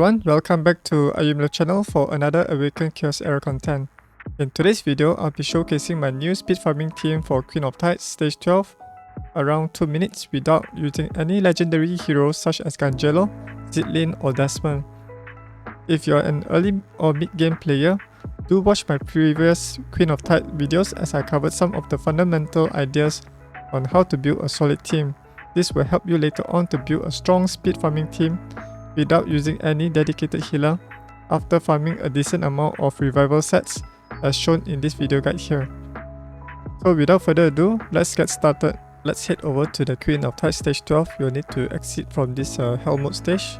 everyone, welcome back to Ayumilove channel for another Awaken Chaos Era content. In today's video, I'll be showcasing my new speed farming team for Queen of Tides stage 12 around 2 minutes without using any legendary heroes such as Jalowo, Zatlux or Desmond. If you're an early or mid-game player, do watch my previous Queen of Tides videos as I covered some of the fundamental ideas on how to build a solid team. This will help you later on to build a strong speed farming team without using any dedicated healer after farming a decent amount of revival sets as shown in this video guide here. So without further ado, let's get started. Let's head over to the Queen of Tides stage 12. You'll need to exit from this hell mode stage.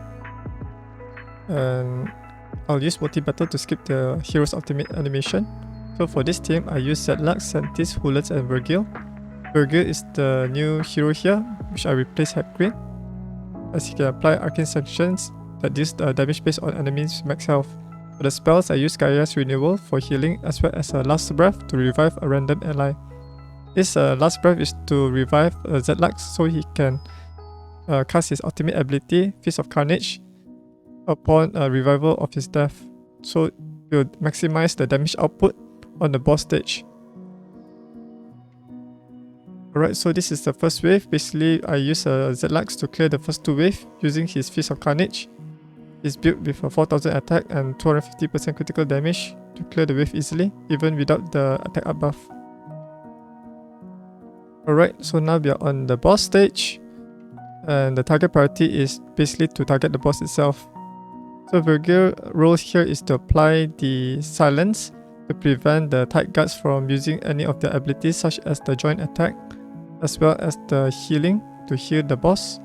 And I'll use multi-battle to skip the hero's ultimate animation. So for this team, I use Zatlux, Santis, Hulens and Virgil. Virgil is the new hero here, which I replaced Hype Queen, as he can apply arcane sanctions that deals damage based on enemies' max health. For the spells, I use Gaia's Renewal for healing as well as a Last Breath to revive a random ally. This Last Breath is to revive Zatlux so he can cast his ultimate ability, Fist of Carnage, upon a revival of his death. So it will maximize the damage output on the boss stage. Alright, so this is the first wave. Basically, I use Zatlux to clear the first two waves using his Fist of Carnage. It's built with a 4000 attack and 250% critical damage to clear the wave easily, even without the attack up buff. Alright, so now we are on the boss stage, and the target priority is basically to target the boss itself. So Virgil's role here is to apply the silence to prevent the Tide Guards from using any of their abilities such as the joint attack, as well as the healing to heal the boss.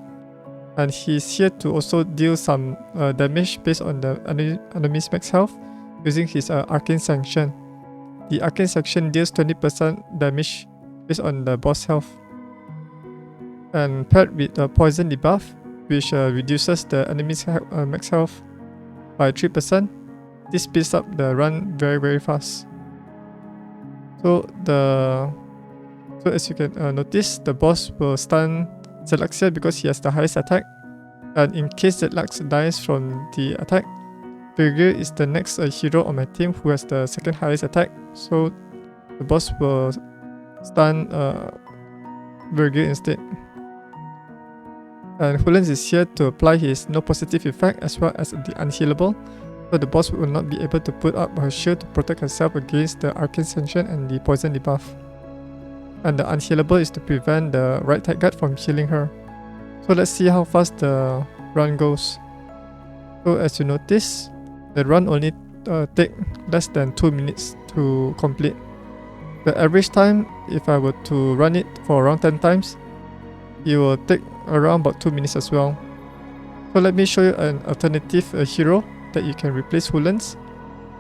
And he's here to also deal some damage based on the enemy's max health using his arcane sanction. The arcane sanction deals 20% damage based on the boss health, and paired with a poison debuff which reduces the enemy's max health by 3%. This speeds up the run very fast. So as you can notice, the boss will stun Zatlux here because he has the highest attack, and in case Zatlux dies from the attack, Virgil is the next hero on my team who has the second highest attack, so the boss will stun Virgil instead. And Hulens is here to apply his no positive effect as well as the unhealable, so the boss will not be able to put up her shield to protect herself against the arcane sanction and the poison debuff. And the unhealable is to prevent the right Tide Guard from healing her. So let's see how fast the run goes. So as you notice, the run only take less than 2 minutes to complete. The average time, if I were to run it for around 10 times, it will take around about 2 minutes as well. So let me show you an alternative hero that you can replace Hulens.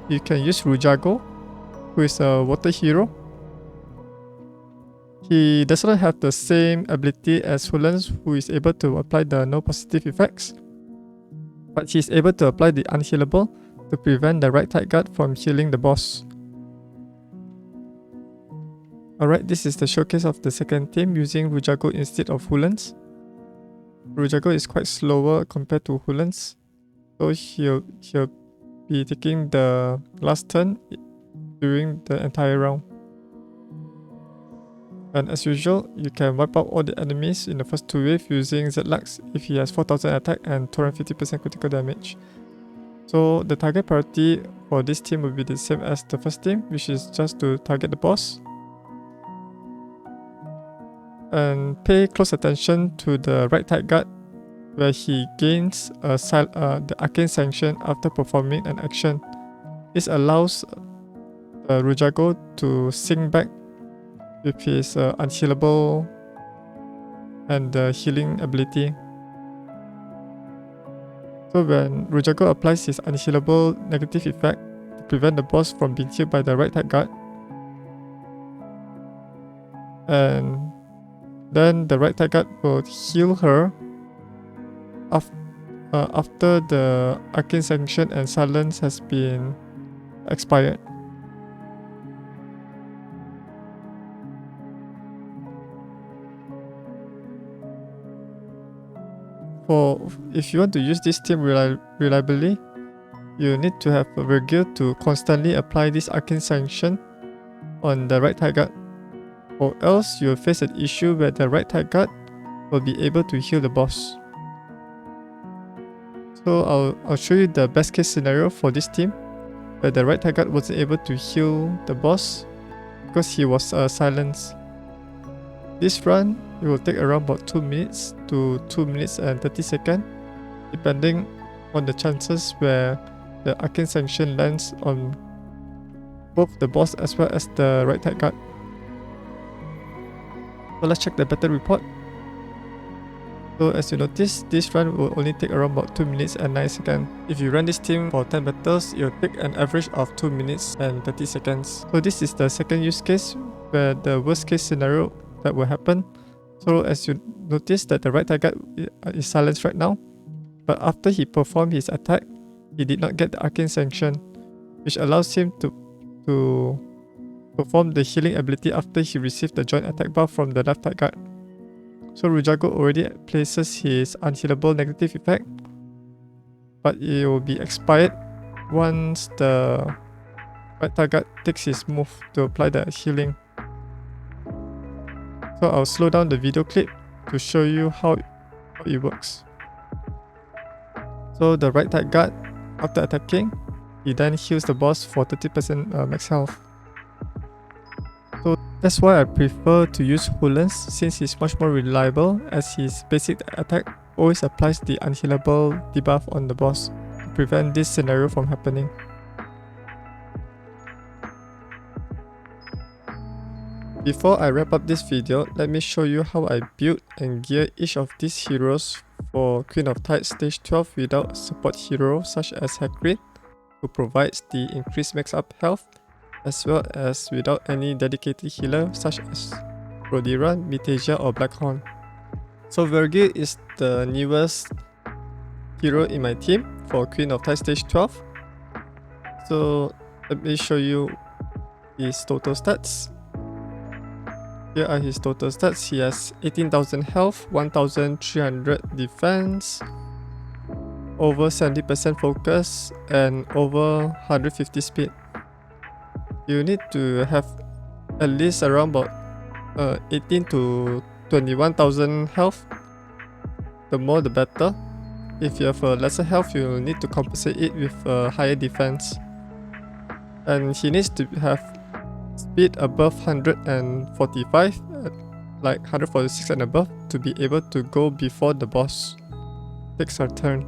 You can use Rujago, who is a water hero. He does not have the same ability as Hulens, who is able to apply the no positive effects, but he is able to apply the unhealable to prevent the right Tide Guard from healing the boss. Alright, this is the showcase of the second team using Rujago instead of Hulens. Rujago is quite slower compared to Hulens, so he'll be taking the last turn during the entire round. And as usual, you can wipe out all the enemies in the first two waves using Zatlux if he has 4000 attack and 250% critical damage. So the target priority for this team will be the same as the first team, which is just to target the boss. And pay close attention to the right Tide Guard, where he gains the arcane sanction after performing an action. This allows Rujago to sync back with his unhealable and healing ability. So when Rujago applies his unhealable negative effect to prevent the boss from being healed by the right Tide Guard, and then the right Tide Guard will heal her after the arcane sanction and silence has been expired. If you want to use this team reliably, you need to have Virgil to constantly apply this Arcane Sanction on the right thigh guard, or else you'll face an issue where the right thigh guard will be able to heal the boss. So I'll show you the best case scenario for this team, where the right thigh guard wasn't able to heal the boss because he was silenced. This run it will take around about 2 minutes to 2 minutes and 30 seconds, depending on the chances where the Arcane Sanction lands on both the boss as well as the right thigh guard. So let's check the battle report. So as you notice, this run will only take around about 2 minutes and 9 seconds. If you run this team for 10 battles, it will take an average of 2 minutes and 30 seconds. So this is the second use case where the worst case scenario that will happen. So as you notice that the right thigh guard is silenced right now, but after he performed his attack, he did not get the Arcane Sanction, which allows him to perform the healing ability after he received the joint attack buff from the left thigh guard. So Rujago already places his unhealable negative effect, but it will be expired once the right thigh guard takes his move to apply the healing. So I'll slow down the video clip to show you how it works. So the right thigh guard, after attacking, he then heals the boss for 30% max health. So that's why I prefer to use Hulens, since he's much more reliable, as his basic attack always applies the unhealable debuff on the boss to prevent this scenario from happening. Before I wrap up this video, let me show you how I build and gear each of these heroes for Queen of Tides stage 12 without a support hero such as Hagrid, who provides the increased max up health, as well as without any dedicated healer such as Rodira, Mitasia or Blackhorn. So Virgil is the newest hero in my team for Queen of Tides stage 12. So let me show you his total stats. Here are his total stats. He has 18,000 health, 1,300 defense, over 70% focus, and over 150 speed. You need to have at least around about 18 to 21,000 health. The more the better. If you have a lesser health, you will need to compensate it with a higher defense. And he needs to have speed above 145, like 146 and above, to be able to go before the boss takes her turn.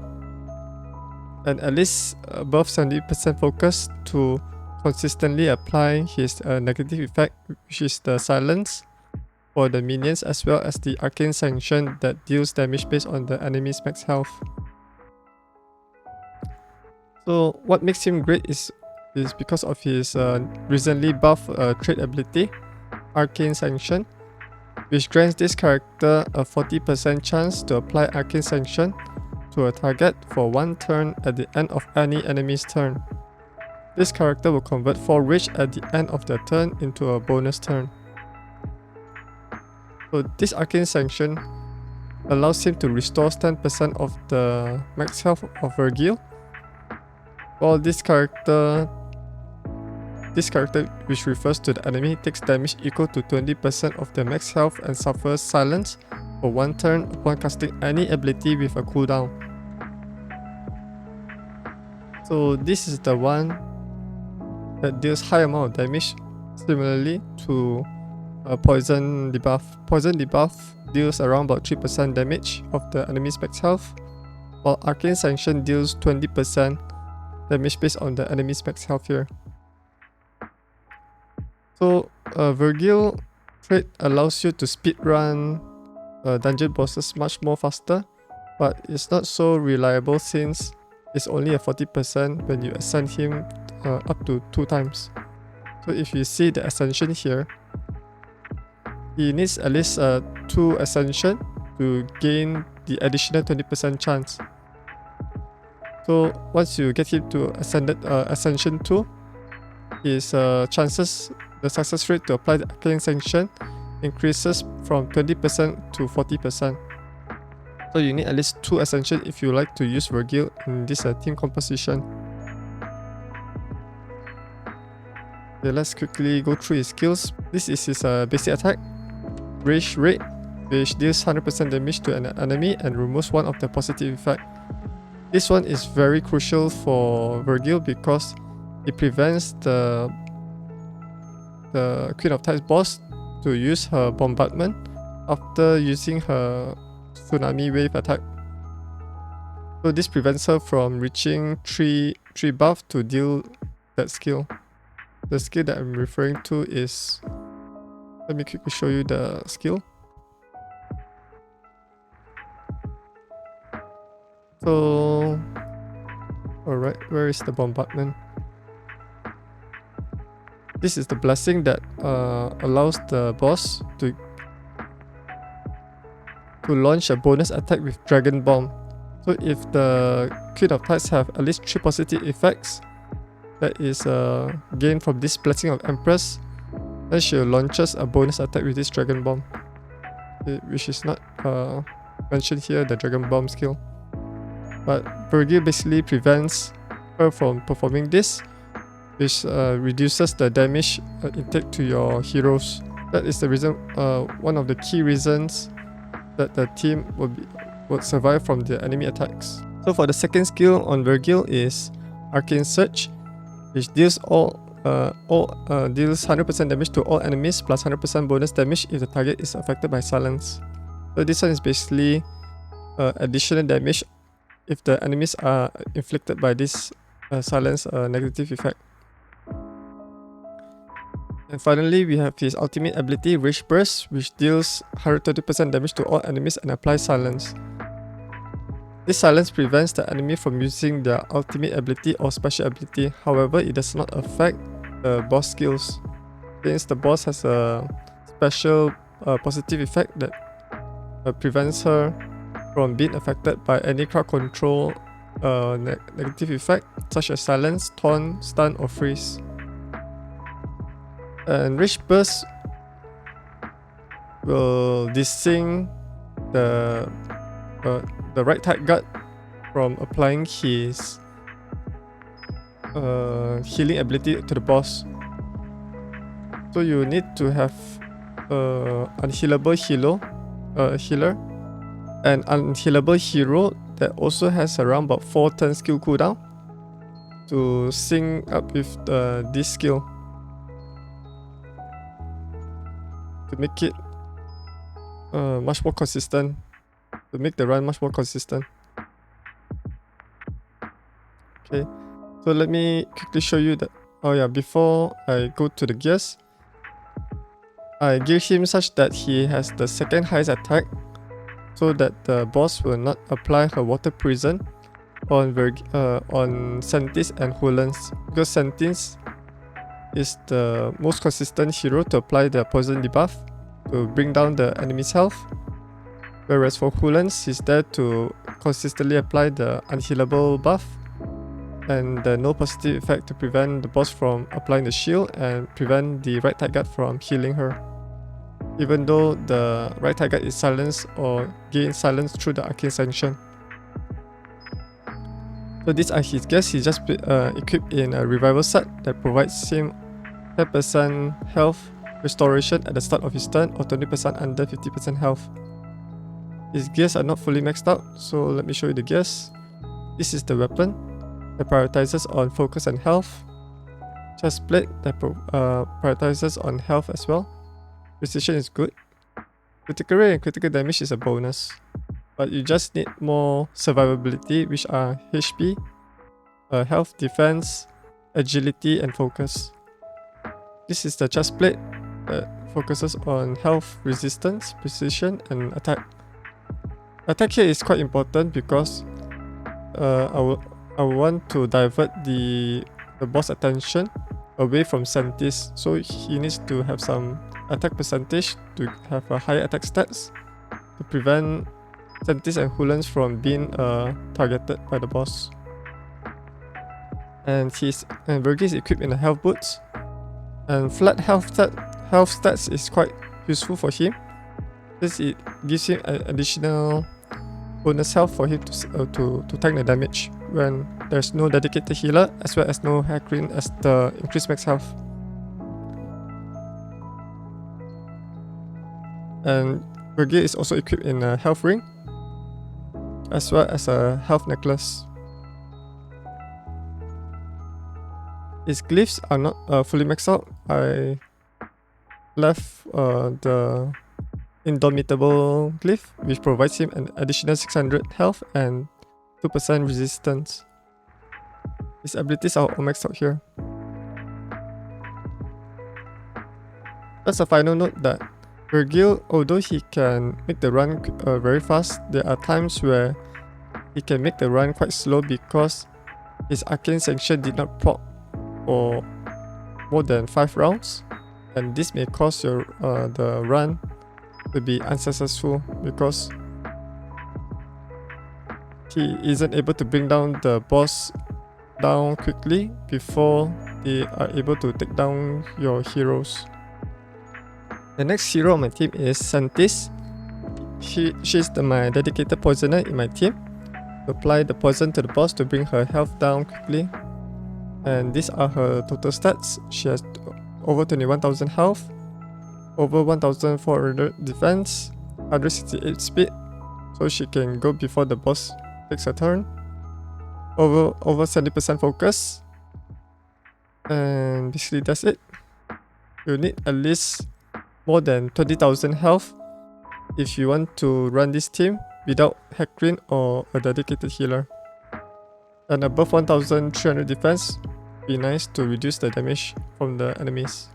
And at least above 70% focus to consistently apply his negative effect, which is the silence for the minions, as well as the Arcane Sanction that deals damage based on the enemy's max health. So what makes him great is because of his recently buffed trait ability, Arcane Sanction, which grants this character a 40% chance to apply Arcane Sanction to a target for 1 turn at the end of any enemy's turn. This character will convert 4 rage at the end of their turn into a bonus turn. So this Arcane Sanction allows him to restore 10% of the max health of Virgil, while this character, which refers to the enemy, takes damage equal to 20% of their max health and suffers silence for 1 turn upon casting any ability with a cooldown. So this is the one that deals high amount of damage, similarly to Poison debuff. Poison debuff deals around about 3% damage of the enemy's max health, while Arcane Sanction deals 20% damage based on the enemy's max health here. So Virgil trait allows you to speedrun dungeon bosses much more faster, but it's not so reliable since it's only a 40% when you ascend him up to 2 times. So if you see the ascension here, he needs at least 2 ascension to gain the additional 20% chance. So once you get him to ascension 2, his chances, the success rate to apply the Arcane Sanction increases from 20% to 40%. So you need at least 2 ascension if you like to use Virgil in this team composition. Okay, let's quickly go through his skills. This is his basic attack, Rage Rate, which deals 100% damage to an enemy and removes one of the positive effects. This one is very crucial for Virgil because it prevents the Queen of Tides boss to use her bombardment after using her tsunami wave attack. So this prevents her from reaching 3 buff to deal that skill. The skill that I'm referring to is... Let me quickly show you the skill. So... Alright, where is the bombardment? This is the blessing that allows the boss to launch a bonus attack with Dragon Bomb. So if the Queen of Tides have at least 3 positive effects that is gained from this blessing of Empress, then she launches a bonus attack with this Dragon Bomb, which is not mentioned here, the Dragon Bomb skill. But Virgil basically prevents her from performing this, which reduces the damage intake to your heroes. That is the reason, one of the key reasons that the team would survive from the enemy attacks. So for the second skill on Virgil is Arcane Search, which deals deals 100% damage to all enemies plus 100% bonus damage if the target is affected by silence. So this one is basically additional damage if the enemies are inflicted by this silence negative effect. And finally, we have his ultimate ability, Rage Burst, which deals 130% damage to all enemies and applies silence. This silence prevents the enemy from using their ultimate ability or special ability. However, it does not affect the boss skills, since the boss has a special positive effect that prevents her from being affected by any crowd control negative effect such as silence, taunt, stun or freeze. And Rage Burst will desync the right tag guard from applying his healing ability to the boss. So you need to have unhealable healer, and unhealable hero that also has around about 4 turn skill cooldown to sync up with this skill to make it much more consistent, to make the run much more consistent. Okay, so let me quickly show you that. Oh yeah, before I go to the gears, I gear him such that he has the second highest attack, so that the boss will not apply her water prison on Santis and Hulens, because Santis is the most consistent hero to apply the poison debuff to bring down the enemy's health, whereas for Hulens, he's there to consistently apply the unhealable buff and the no positive effect to prevent the boss from applying the shield and prevent the right tag guard from healing her, even though the right tag guard is silenced or gains silence through the Arcane Sanction. So these are his gears. He's just equipped in a revival set that provides him 10% health restoration at the start of his turn or 20% under 50% health. His gears are not fully maxed out, so let me show you the gears. This is the weapon that prioritizes on focus and health. Chest plate that prioritizes on health as well. Precision is good. Critical rate and critical damage is a bonus, but you just need more survivability, which are HP, health, defense, agility and focus. This is the chest plate that focuses on health, resistance, precision and attack. Attack here is quite important because I want to divert the boss attention away from Santis, so he needs to have some attack percentage to have a higher attack stats to prevent Santis and Hulens from being targeted by the boss. And Virgil is equipped in the health boots, and flat health stats is quite useful for him, since it gives him an additional bonus health for him to tank the damage when there's no dedicated healer, as well as no hack queen as the increased max health. And Virgil is also equipped in a health ring, as well as a health necklace. His glyphs are not fully maxed out. I left the Indomitable glyph, which provides him an additional 600 health and 2% resistance. His abilities are all maxed out here. That's a final note that Virgil, although he can make the run very fast, there are times where he can make the run quite slow because his Arcane Sanction did not proc for more than 5 rounds, and this may cause the run to be unsuccessful because he isn't able to bring down the boss down quickly before they are able to take down your heroes. The next hero on my team is Santis. She's my dedicated poisoner in my team. Apply the poison to the boss to bring her health down quickly. And these are her total stats. She has over 21,000 health, over 1,400 defense, 168 speed, so she can go before the boss takes her turn. Over 70% focus, and basically that's it. You need at least more than 20,000 health if you want to run this team without Hackrin or a dedicated healer. And above 1,300 defense, be nice to reduce the damage from the enemies.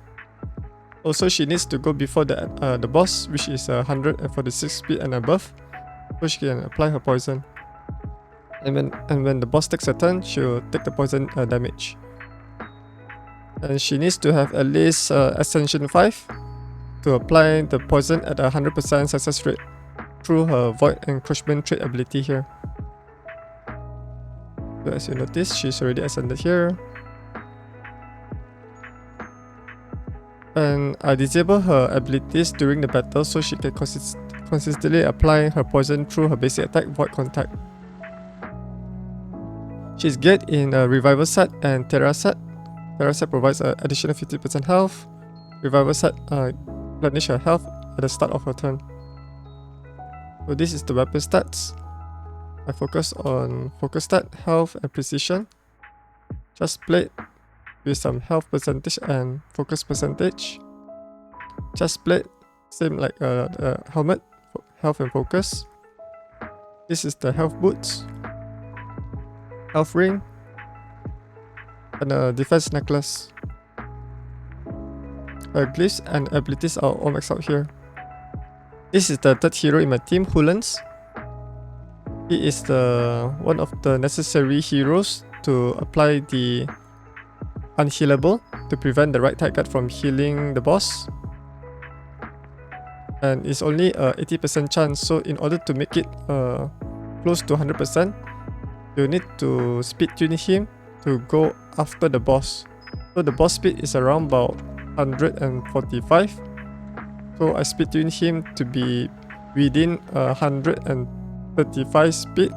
Also, she needs to go before the boss, which is 146 speed and above, so she can apply her poison. And when the boss takes a turn, she'll take the poison damage. And she needs to have at least Ascension 5 to apply the poison at a 100% success rate through her Void Encroachment trait ability here. So as you notice, she's already ascended here. And I disable her abilities during the battle so she can consistently apply her poison through her basic attack, Void Contact. She's good in Revival Set and Terra Set. Terra Set provides an additional 50% health. Revival Set replenish her health at the start of her turn. So this is the weapon stats. I focus on focus stat, health and precision. Chest plate with some health percentage and focus percentage. Chest plate, same like helmet, health and focus. This is the health boots, health ring, and a defense necklace. Glyphs and abilities are all maxed out here. This is the third hero in my team, Hulens. He is one of the necessary heroes to apply the unhealable to prevent the right target from healing the boss. And it's only a 80% chance, so in order to make it close to 100%, you need to speed tune him to go after the boss. So the boss speed is around about 145. So I speed tune him to be within 135 speed,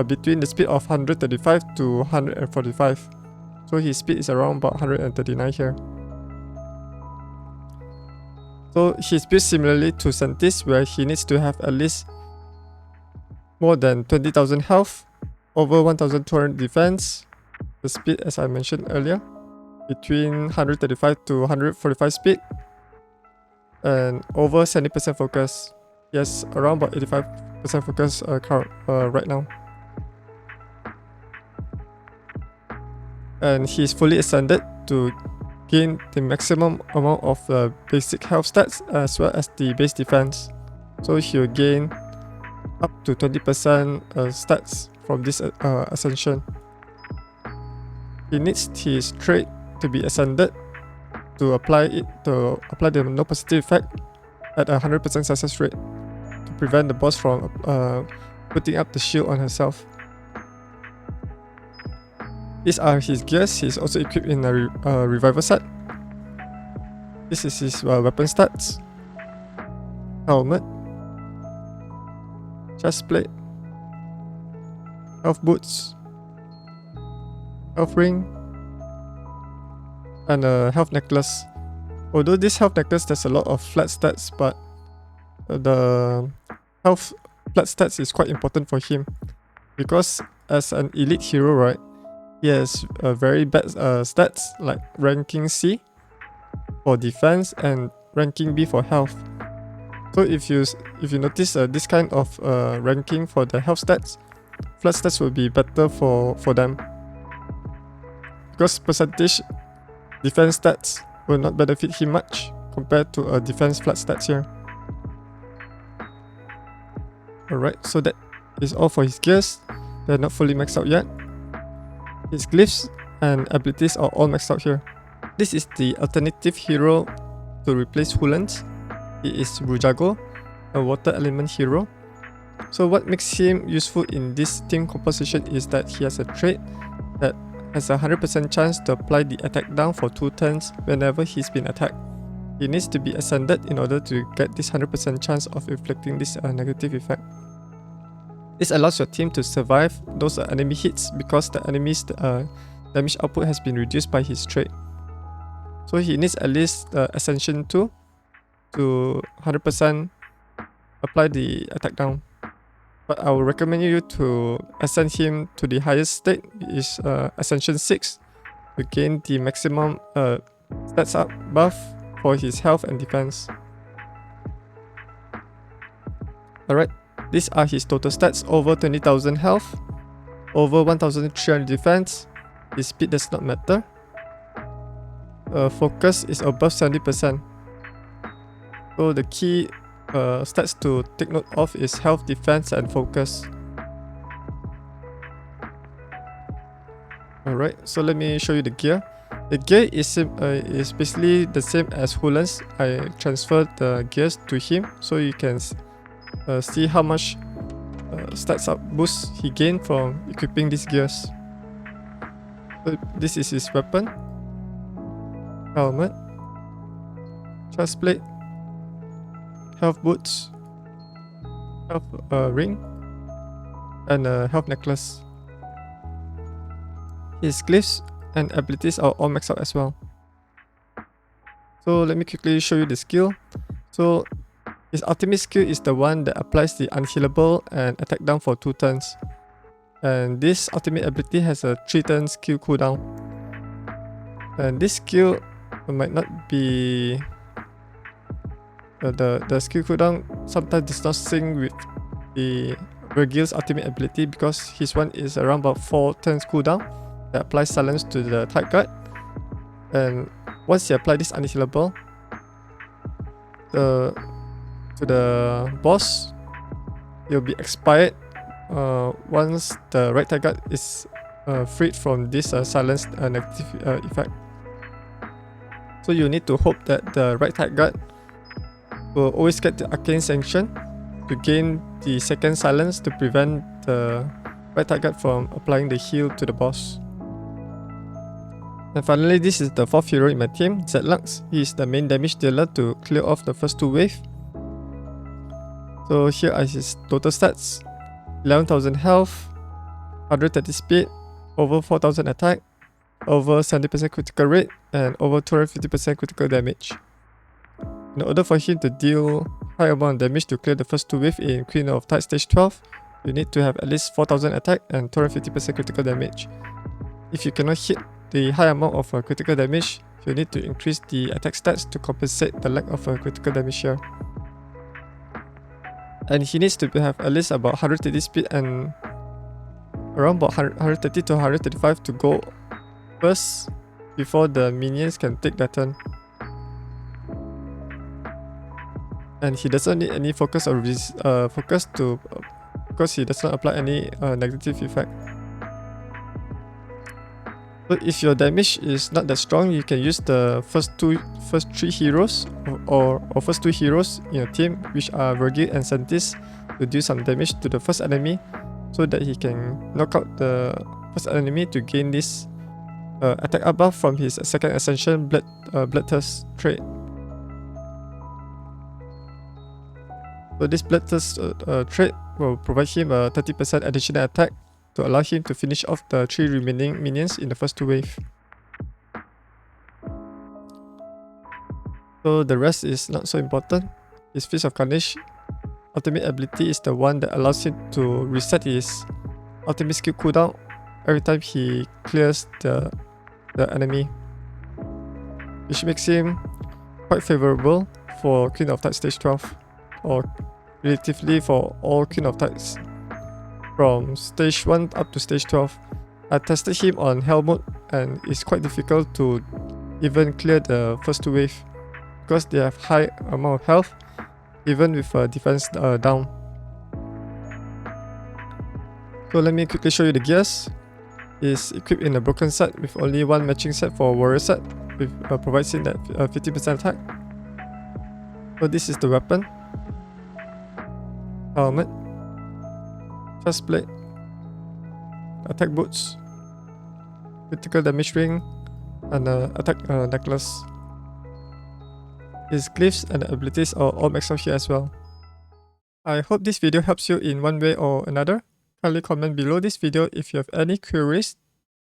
between the speed of 135 to 145. So his speed is around about 139 here. So he's built similarly to Santis, where he needs to have at least more than 20,000 health, over 1,200 defense, the speed as I mentioned earlier, between 135 to 145 speed, and over 70% focus. He has around about 85% focus right now. And he's fully ascended to gain the maximum amount of basic health stats as well as the base defense. So he'll gain up to 20% stats from this ascension. He needs his trait to be ascended to apply the no positive effect at a 100% success rate to prevent the boss from putting up the shield on herself. These are his gears. He's also equipped in a revival set. This is his weapon stats. Helmet, chest plate, health boots, health ring, and a health necklace. Although this health necklace there's a lot of flat stats, but the health flat stats is quite important for him, because as an elite hero, right, he has very bad stats like ranking C for defense and ranking B for health. So if you notice this kind of ranking for the health stats, flat stats will be better for them, because percentage defense stats will not benefit him much compared to a defense flat stats here. Alright, so that is all for his gears. They're not fully maxed out yet. His glyphs and abilities are all maxed out here. This is the alternative hero to replace Hulens. He is Rujago, a water element hero. So what makes him useful in this team composition is that he has a trait that has a 100% chance to apply the attack down for 2 turns whenever he's been attacked. He needs to be ascended in order to get this 100% chance of inflicting this negative effect. This allows your team to survive those enemy hits because the enemy's damage output has been reduced by his trait. So he needs at least Ascension 2 to 100% apply the attack down. But I will recommend you to ascend him to the highest state, is Ascension 6, to gain the maximum stats up buff for his health and defense. Alright, these are his total stats: over 20,000 health, over 1,300 defense. His speed does not matter. Focus is above 70%. So the key stats to take note of is health, defense, and focus. Alright, so let me show you the gear. The gear is basically the same as Hulens. I transferred the gears to him so you can see how much stats up boost he gained from equipping these gears. So this is his weapon, helmet, chest plate, health boots, health ring, and a health necklace. His glyphs and abilities are all maxed out as well. So let me quickly show you the skill. So his ultimate skill is the one that applies the unhealable and attack down for 2 turns. And this ultimate ability has a 3 turn skill cooldown. And this skill might not be the skill cooldown sometimes does not sync with the Virgil's ultimate ability, because his one is around about 4 turns cooldown that applies silence to the type guard. And once you apply this unhealable to the boss, it will be expired once the right type guard is freed from this silence negative effect. So you need to hope that the right type guard will always get the arcane sanction to gain the second silence to prevent the right type guard from applying the heal to the boss. And finally, this is the 4th hero in my team, Zatlux. He is the main damage dealer to clear off the first 2 waves. So here are his total stats: 11,000 health, 130 speed, over 4,000 attack, over 70% critical rate, and over 250% critical damage. In order for him to deal high amount of damage to clear the first 2 waves in Queen of Tides stage 12, you need to have at least 4,000 attack and 250% critical damage. If you cannot hit the high amount of critical damage, you need to increase the attack stats to compensate the lack of critical damage here. And he needs to have at least about 130 speed and around about 130 to 135 to go first before the minions can take their turn. And he doesn't need any focus or focus to because he does not apply any negative effect. But if your damage is not that strong, you can use the first 3 heroes or first 2 heroes in your team, which are Virgil and Santis, to do some damage to the first enemy so that he can knock out the first enemy to gain this attack up buff from his second ascension Bloodthirst trait. So this Bloodthirst trait will provide him a 30% additional attack to allow him to finish off the 3 remaining minions in the first 2 waves. So the rest is not so important. His Fist of Carnage ultimate ability is the one that allows him to reset his ultimate skill cooldown every time he clears the enemy, which makes him quite favorable for Queen of Tides stage 12, or relatively for all Queen of Tides from stage 1 up to stage 12. I tested him on hell mode and it's quite difficult to even clear the first 2 waves because they have high amount of health even with defense down. So let me quickly show you the gears. It's equipped in a broken set with only one matching set for warrior set, with provides him that 50% attack. So this is the weapon, helmet, chest plate, attack boots, critical damage ring, and attack necklace. His glyphs and abilities are all maxed out here as well. I hope this video helps you in one way or another. Kindly comment below this video if you have any queries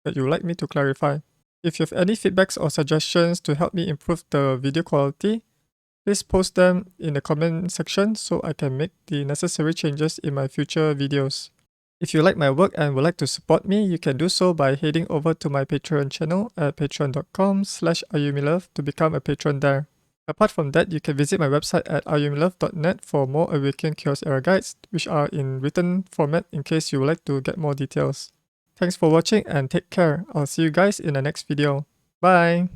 that you would like me to clarify. If you have any feedbacks or suggestions to help me improve the video quality, please post them in the comment section so I can make the necessary changes in my future videos. If you like my work and would like to support me, you can do so by heading over to my Patreon channel at patreon.com/Ayumilove to become a patron there. Apart from that, you can visit my website at ayumilove.net for more Awaken Chaos Era guides, which are in written format in case you would like to get more details. Thanks for watching and take care. I'll see you guys in the next video. Bye!